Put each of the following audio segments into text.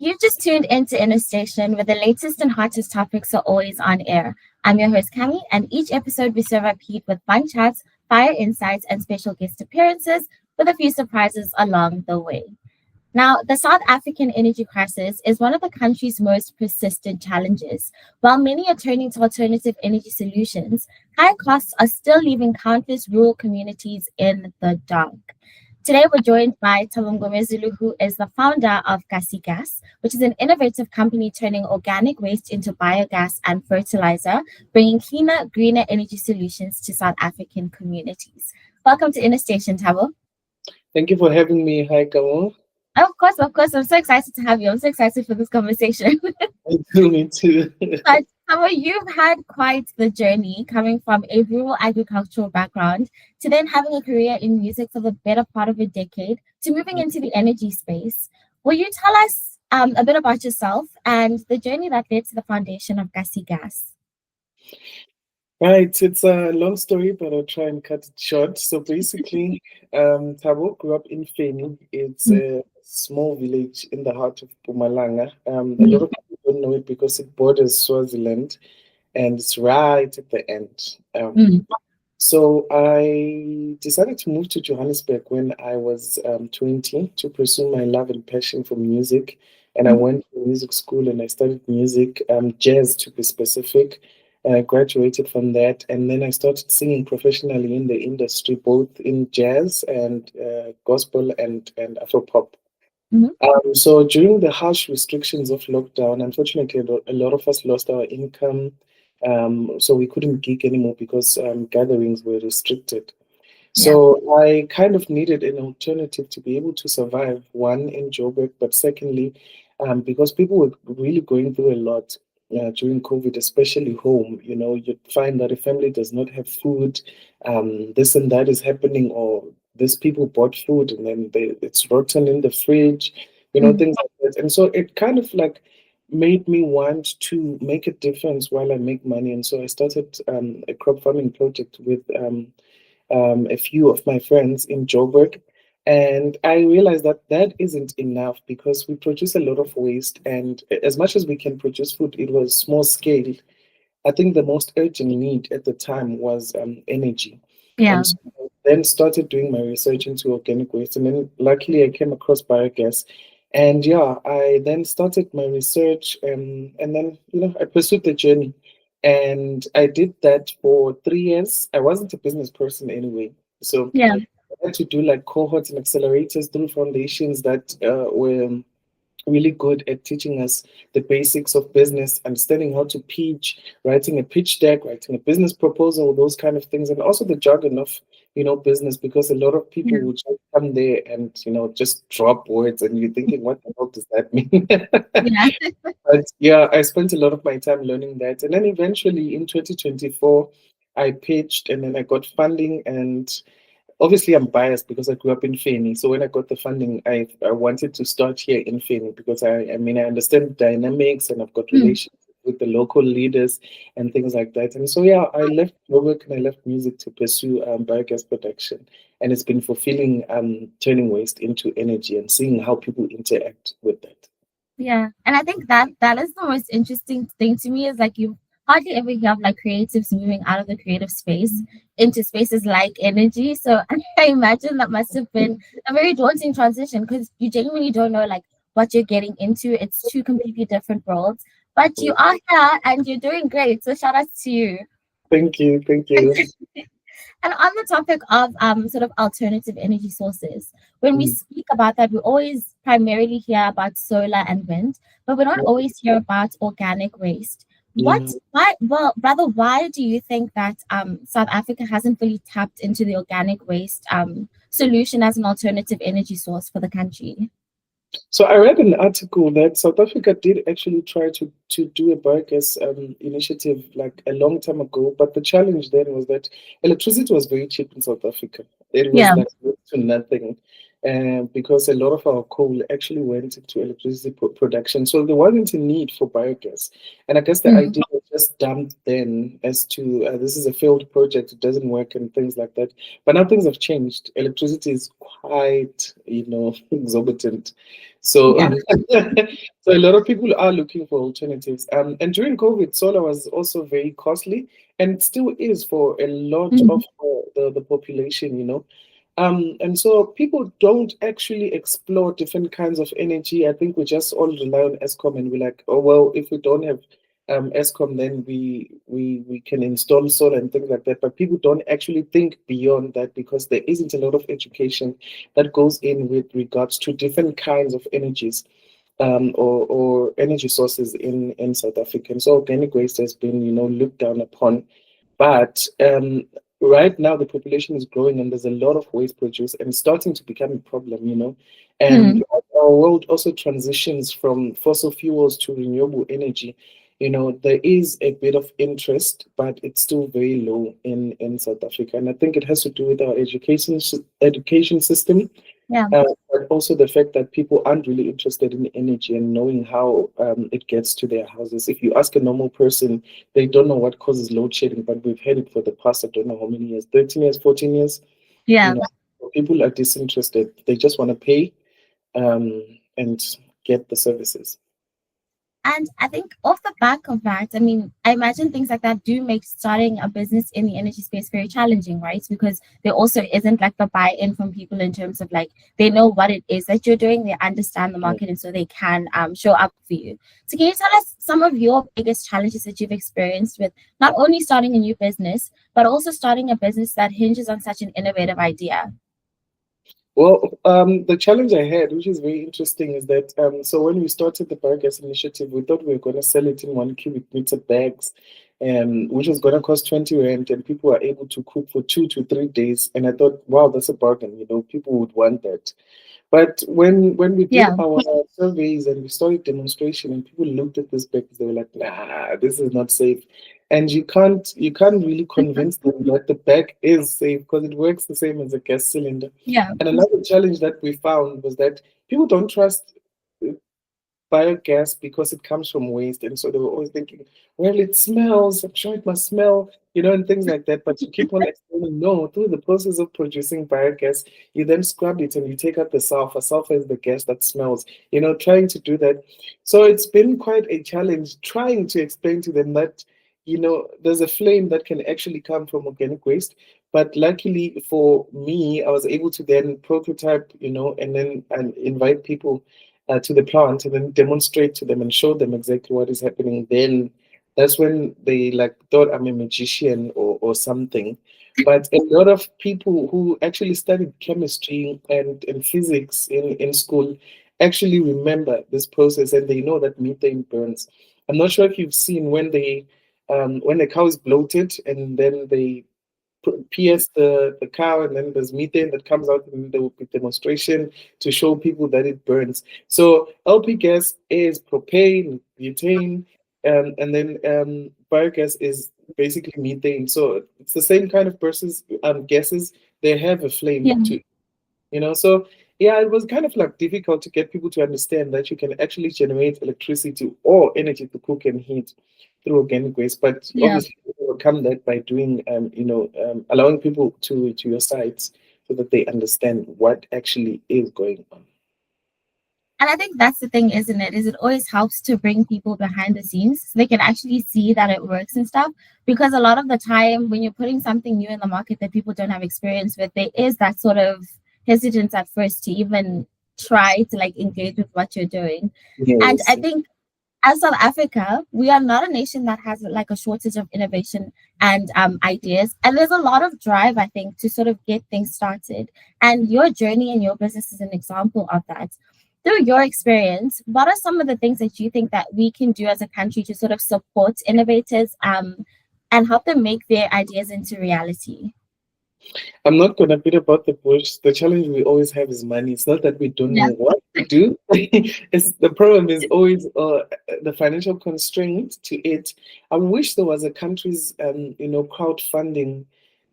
You've just tuned into InnoStation, where the latest and hottest topics are always on air. I'm your host, Cami, and each episode we serve up heat with fun chats, fire insights, and special guest appearances, with a few surprises along the way. Now, the South African energy crisis is one of the country's most persistent challenges. While many are turning to alternative energy solutions, high costs are still leaving countless rural communities in the dark. Today, we're joined by Thabo Mngomezulu, who is the founder of Gas, which is an innovative company turning organic waste into biogas and fertilizer, bringing cleaner, greener energy solutions to South African communities. Welcome to InnoStation, Thabo. Thank you for having me. Hi, Kamal. Of course. I'm so excited to have you. I'm so excited for this conversation. Me too. But Howard, you've had quite the journey coming from a rural agricultural background to then having a career in music for the better part of a decade to moving into the energy space. Will you tell us a bit about yourself and the journey that led to the foundation of Gas? Right, it's a long story, but I'll try and cut it short. So basically, Thabo grew up in Feni. It's a small village in the heart of Mpumalanga. A lot of people don't know it because it borders Swaziland and it's right at the end. So I decided to move to Johannesburg when I was 20 to pursue my love and passion for music. And I went to music school and I studied music, jazz to be specific. And I graduated from that. And then I started singing professionally in the industry, both in jazz and gospel and Afropop. So during the harsh restrictions of lockdown, unfortunately, a lot of us lost our income. So we couldn't gig anymore because gatherings were restricted. So I kind of needed an alternative to be able to survive, one, in Joburg, but secondly, because people were really going through a lot during COVID, especially home. You know, you'd find that a family does not have food, this and that is happening, or these people bought food and then it's rotten in the fridge, things like that. And so it kind of like made me want to make a difference while I make money. And so I started a crop farming project with a few of my friends in Joburg. And I realized that that isn't enough because we produce a lot of waste. And as much as we can produce food, it was small scale. I think the most urgent need at the time was energy. Yeah. And so I then started doing my research into organic waste. And then luckily I came across biogas. And yeah, I then started my research and then, I pursued the journey. And I did that for 3 years. I wasn't a business person anyway. So Yeah. I had to do like cohorts and accelerators through foundations that were really good at teaching us the basics of business, understanding how to pitch, writing a pitch deck, writing a business proposal, those kind of things, and also the jargon of business, because a lot of people would just come there and just drop words, and you're thinking, what the hell does that mean? Yeah. But yeah, I spent a lot of my time learning that, and then eventually in 2024, I pitched, and then I got funding, and obviously I'm biased because I grew up in Feni. So when I got the funding, I wanted to start here in Feni because I mean I understand dynamics and I've got relations with the local leaders and things like that. And so yeah, I left work and I left music to pursue biogas production. And it's been fulfilling turning waste into energy and seeing how people interact with that. Yeah, and I think that is the most interesting thing to me is like you hardly ever hear of like creatives moving out of the creative space into spaces like energy. So I imagine that must have been a very daunting transition because you genuinely don't know like what you're getting into. It's two completely different worlds, but you are here and you're doing great. So shout out to you. Thank you. Thank you. And on the topic of sort of alternative energy sources, when we speak about that, we always primarily hear about solar and wind, but we don't always hear about organic waste. Why do you think that South Africa hasn't fully tapped into the organic waste solution as an alternative energy source for the country? So I read an article that South Africa did actually try to do a biogas initiative like a long time ago, but the challenge then was that electricity was very cheap in South Africa. It was Yeah. like next to nothing, because a lot of our coal actually went into electricity production. So there wasn't a need for biogas, and I guess the idea was just dumped then as to this is a failed project, it doesn't work and things like that. But now things have changed. Electricity is quite, exorbitant. So, Yeah. so a lot of people are looking for alternatives. And during COVID, solar was also very costly and still is for a lot Mhm. of the population. And so people don't actually explore different kinds of energy. I think we just all rely on ESCOM and we're like, oh well, if we don't have ESCOM, then we can install solar and things like that. But people don't actually think beyond that because there isn't a lot of education that goes in with regards to different kinds of energies or energy sources in South Africa. And so organic waste has been, looked down upon. But right now the population is growing and there's a lot of waste produced and it's starting to become a problem. And Mm. our world also transitions from fossil fuels to renewable energy. There is a bit of interest, but it's still very low in South Africa. And I think it has to do with our education system, Yeah. but also the fact that people aren't really interested in energy and knowing how it gets to their houses. If you ask a normal person, they don't know what causes load shedding, but we've had it for the past, I don't know how many years, 13 years, 14 years. You Yeah. know, people are disinterested. They just want to pay and get the services. And I think off the back of that, I mean, I imagine things like that do make starting a business in the energy space very challenging, right? Because there also isn't like the buy-in from people in terms of like they know what it is that you're doing, they understand the market, and so they can show up for you. So can you tell us some of your biggest challenges that you've experienced with not only starting a new business, but also starting a business that hinges on such an innovative idea? Well, the challenge I had, which is very interesting, is that so when we started the Biogas initiative, we thought we were going to sell it in 1 cubic meter bags, which was going to cost 20 rand, and people were able to cook for 2 to 3 days. And I thought, wow, that's a bargain. People would want that. But when we did Yeah. our surveys and we started demonstration and people looked at this bags, they were like, nah, this is not safe. And you can't really convince them that the bag is safe because it works the same as a gas cylinder. Yeah. And another challenge that we found was that people don't trust biogas because it comes from waste. And so they were always thinking, well, it smells, I'm sure it must smell, and things like that. But you keep on explaining, no, through the process of producing biogas, you then scrub it and you take out the sulfur. Sulfur is the gas that smells, trying to do that. So it's been quite a challenge trying to explain to them that, there's a flame that can actually come from organic waste. But luckily for me, I was able to then prototype, and then and invite people to the plant and then demonstrate to them and show them exactly what is happening. Then that's when they like thought I'm a magician or something. But a lot of people who actually studied chemistry and physics in school actually remember this process and they know that methane burns. I'm not sure if you've seen when the cow is bloated and then they PS the cow, and then there's methane that comes out, and there will be demonstration to show people that it burns. So LP gas is propane, butane, and then biogas is basically methane. So it's the same kind of process gases. They have a flame Yeah. too. So yeah, it was kind of like difficult to get people to understand that you can actually generate electricity or energy to cook and heat through organic waste. But Yeah. obviously, you overcome that by doing, allowing people to your sites so that they understand what actually is going on. And I think that's the thing, isn't it? Is it always helps to bring people behind the scenes so they can actually see that it works and stuff. Because a lot of the time, when you're putting something new in the market that people don't have experience with, there is that sort of hesitance at first to even try to like engage with what you're doing. And Yes. I think as South Africa, we are not a nation that has like a shortage of innovation and ideas. And there's a lot of drive, I think, to sort of get things started. And your journey and your business is an example of that. Through your experience, what are some of the things that you think that we can do as a country to sort of support innovators and help them make their ideas into reality? I'm not going to beat about the bush. The challenge we always have is money. It's not that we don't Yeah. know what to do. It's the problem is always the financial constraint to it. I wish there was a country's crowdfunding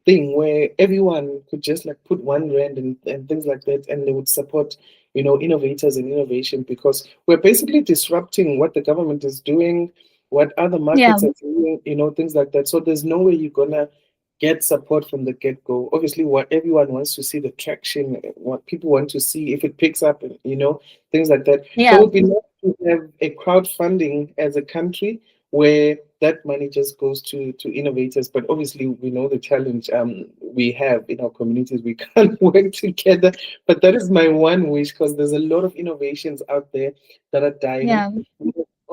thing where everyone could just like put 1 rand and things like that, and they would support innovators and innovation because we're basically disrupting what the government is doing. what other Yeah. markets are doing, things like that. So there's no way you're gonna get support from the get-go. Obviously, what everyone wants to see the traction, what people want to see if it picks up, things like that. So it Yeah. would be nice to have a crowdfunding as a country where that money just goes to innovators. But obviously, we know the challenge we have in our communities. We can't work together. But that is my one wish, because there's a lot of innovations out there that are dying. Yeah.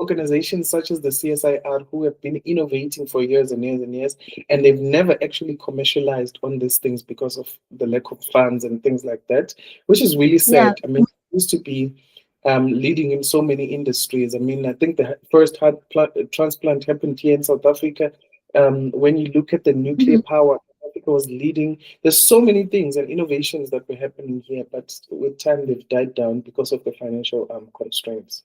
Organizations such as the CSIR who have been innovating for years and years and years, and they've never actually commercialized on these things because of the lack of funds and things like that, which is really Yeah. sad. I mean, it used to be leading in so many industries. I mean, I think the first transplant happened here in South Africa. When you look at the nuclear Mhm. power, South Africa was leading. There's so many things and innovations that were happening here, but with time they've died down because of the financial constraints.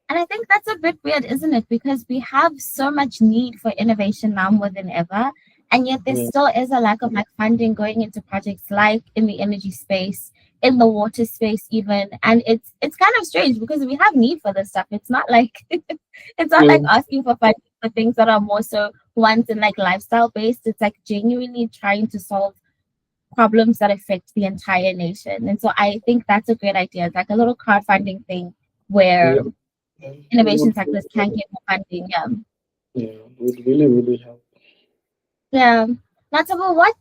And I think that's a bit weird, isn't it? Because we have so much need for innovation now more than ever. And yet there Yeah, still is a lack of like funding going into projects like in the energy space, in the water space even. And it's kind of strange because we have need for this stuff. It's not like it's not like yeah, asking for funding for things that are more so ones and like lifestyle based. It's like genuinely trying to solve problems that affect the entire nation. And so I think that's a great idea. It's like a little crowdfunding thing where yeah. Yeah, it would, innovations like this can get more funding. Yeah. yeah, would really, really help. Yeah. Natabo, what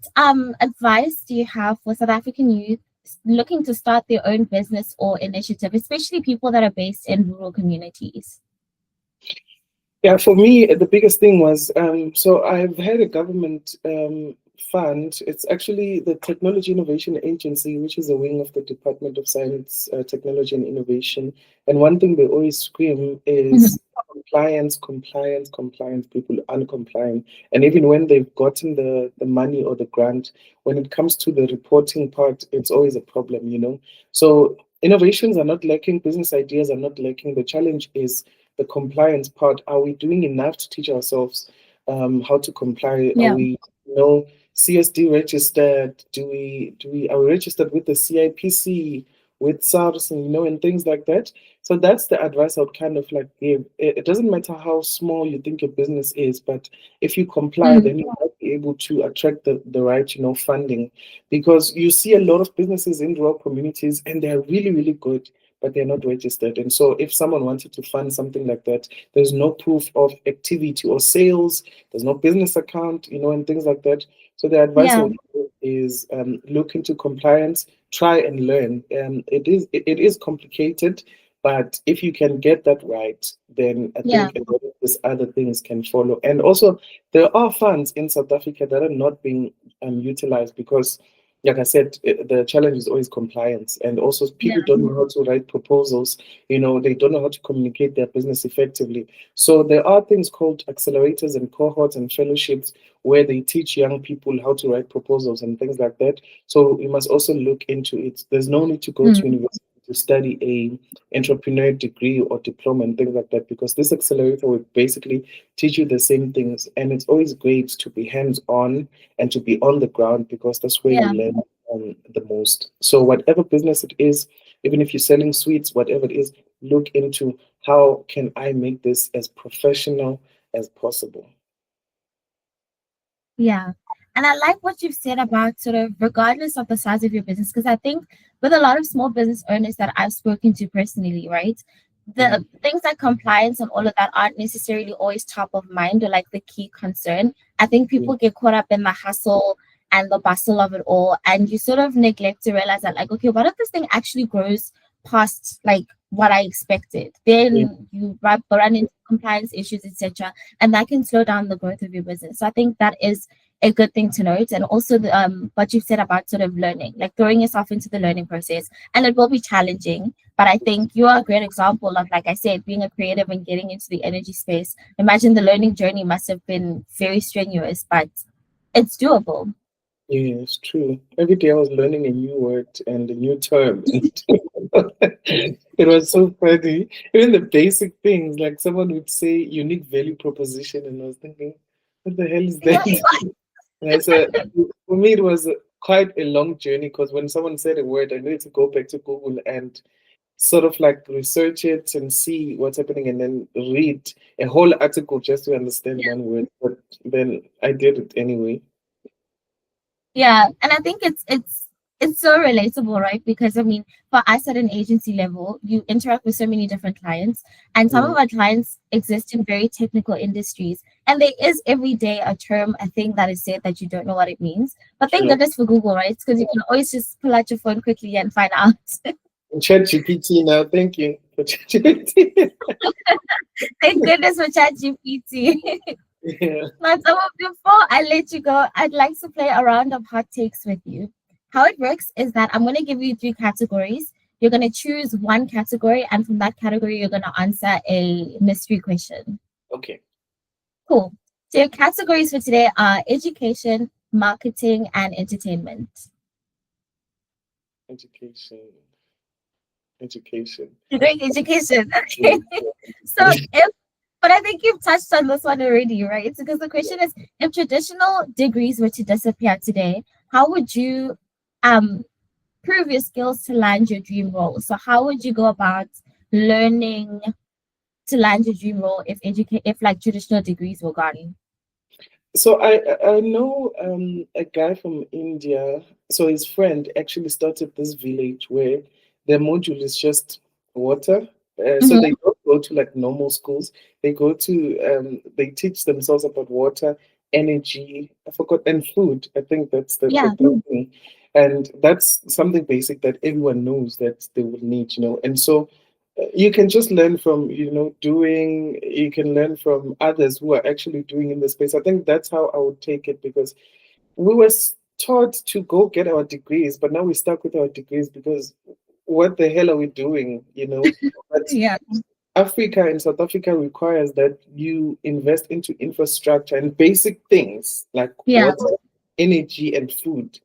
advice do you have for South African youth looking to start their own business or initiative, especially people that are based in rural communities? Yeah, for me, the biggest thing was so I've had a government fund. It's actually the Technology Innovation Agency, which is a wing of the Department of Science, Technology and Innovation. And one thing they always scream Mhm. is compliance, compliance, compliance. People uncompliant. And even when they've gotten the money or the grant, when it comes to the reporting part, it's always a problem. So innovations are not lacking, business ideas are not lacking. The challenge is the compliance part. Are we doing enough to teach ourselves how to comply? Are Yeah. we, CSD registered? Are we registered with the CIPC, with SARS, and things like that? So that's the advice I would kind of like give. It doesn't matter how small you think your business is, but if you comply, Mm. then you might be able to attract the right, funding, because you see a lot of businesses in rural communities and they're really, really good, but they're not registered. And so if someone wanted to fund something like that, there's no proof of activity or sales, there's no business account, and things like that. So the advice I Yeah. would give is look into compliance, try and learn. It is complicated, but if you can get that right, then I Yeah. think a lot of these other things can follow. And also, there are funds in South Africa that are not being utilized because, like I said, the challenge is always compliance. And also, Yeah. people don't know how to write proposals. They don't know how to communicate their business effectively. So there are things called accelerators and cohorts and fellowships where they teach young people how to write proposals and things like that. So you must also look into it. There's no need to go to Mm. university to study a entrepreneur degree or diploma and things like that, because this accelerator will basically teach you the same things. And it's always great to be hands-on and to be on the ground, because that's where you Yeah. learn the most. So whatever business it is, even if you're selling sweets, whatever it is, look into how can I make this as professional as possible. Yeah. And I like what you've said about sort of regardless of the size of your business, because I think with a lot of small business owners that I've spoken to personally, right, the Mm, things like compliance and all of that aren't necessarily always top of mind or like the key concern. I think yeah, people get caught up in the hustle and the bustle of it all, and you sort of neglect to realize that, like, okay, what if this thing actually grows past like what I expected? yeah, Then you run into compliance issues, etc., and that can slow down the growth of your business. So I think that is a good thing to note. And also what you've said about sort of learning, like throwing yourself into the learning process, and it will be challenging, but I think you are a great example of, like I said, being a creative and getting into the energy space. Imagine the learning journey must have been very strenuous, but it's doable. yeah, it's true. Every day I was learning a new word and a new term. It was so funny. Even the basic things, like someone would say unique value proposition, and I was thinking, what the hell is Yeah. that? And I said, for me, it was quite a long journey, because when someone said a word, I needed to go back to Google and sort of like research it and see what's happening and then read a whole article just to understand one word. But then I did it anyway. Yeah, and I think it's so relatable, right? Because I mean, for us at an agency level, you interact with so many different clients, and some of Mm, our clients exist in very technical industries, and there is every day a term, a thing that is said that you don't know what it means. But thank sure. goodness for Google, right? Because you can always just pull out your phone quickly and find out. ChatGPT now. Thank you for ChatGPT. Thank goodness for ChatGPT. Yeah. But before I let you go, I'd like to play a round of hot takes with you. How it works is that I'm going to give you three categories. You're going to choose one category, and from that category, you're going to answer a mystery question. Okay. Cool. So your categories for today are education, marketing, and entertainment. Education. Education. You're doing education. Okay. So if but I think you've touched on this one already, right? Because the question is, if traditional degrees were to disappear today, how would you um prove your skills to land your dream role? So how would you go about learning to land your dream role if like traditional degrees were gone? So I know a guy from India. So his friend actually started this village where their module is just water. So Hmm. they don't go to like normal schools. They go to they teach themselves about water, energy. I forgot, and food. I think that's the Yeah, third thing, and that's something basic that everyone knows that they will need. And so you can just learn from doing. You can learn from others who are actually doing in the space. I think that's how I would take it, because we were taught to go get our degrees, but now we're stuck with our degrees because what the hell are we doing, but yeah, Africa and South Africa requires that you invest into infrastructure and basic things like yeah, water, energy, and food.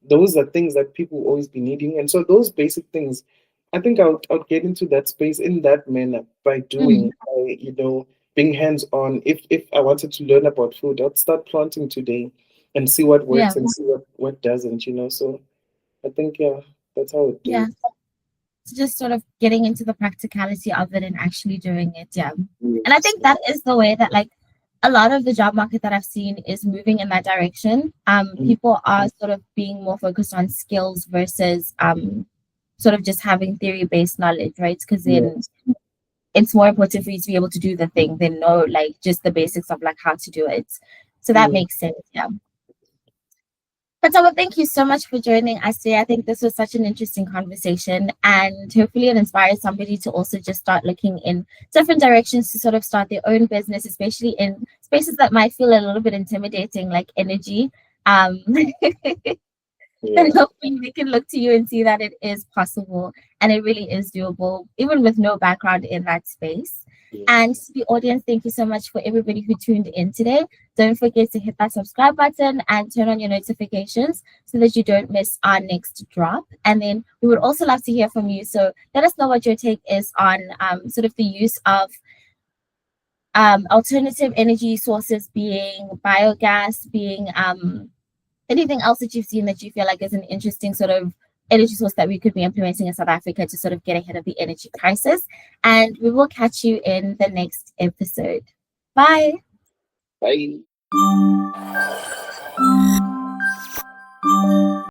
Those are things that people will always be needing. And so those basic things, I think I'll get into that space in that manner by mm, doing, being hands-on. If I wanted to learn about food, I'd start planting today and see what yeah, works and see what doesn't. So I think, yeah, that's how I would do yeah. So just sort of getting into the practicality of it and actually doing it. Yeah. And I it. think that is the way that like a lot of the job market that I've seen is moving in that direction. People are sort of being more focused on skills versus sort of just having theory based knowledge, right? Because then Yes. it's more important for you to be able to do the thing than know like just the basics of like how to do it. So that Mm. makes sense. Yeah. But Tama, thank you so much for joining us today. I think this was such an interesting conversation, and hopefully it inspires somebody to also just start looking in different directions to sort of start their own business, especially in spaces that might feel a little bit intimidating, like energy. And Yeah. hopefully they can look to you and see that it is possible and it really is doable, even with no background in that space. And Yes. to the audience, thank you so much for everybody who tuned in today. Don't forget to hit that subscribe button and turn on your notifications so that you don't miss our next drop. And then we would also love to hear from you. So let us know what your take is on sort of the use of alternative energy sources, being biogas, being anything else that you've seen that you feel like is an interesting sort of energy source that we could be implementing in South Africa to sort of get ahead of the energy crisis. And we will catch you in the next episode. Bye. Bye.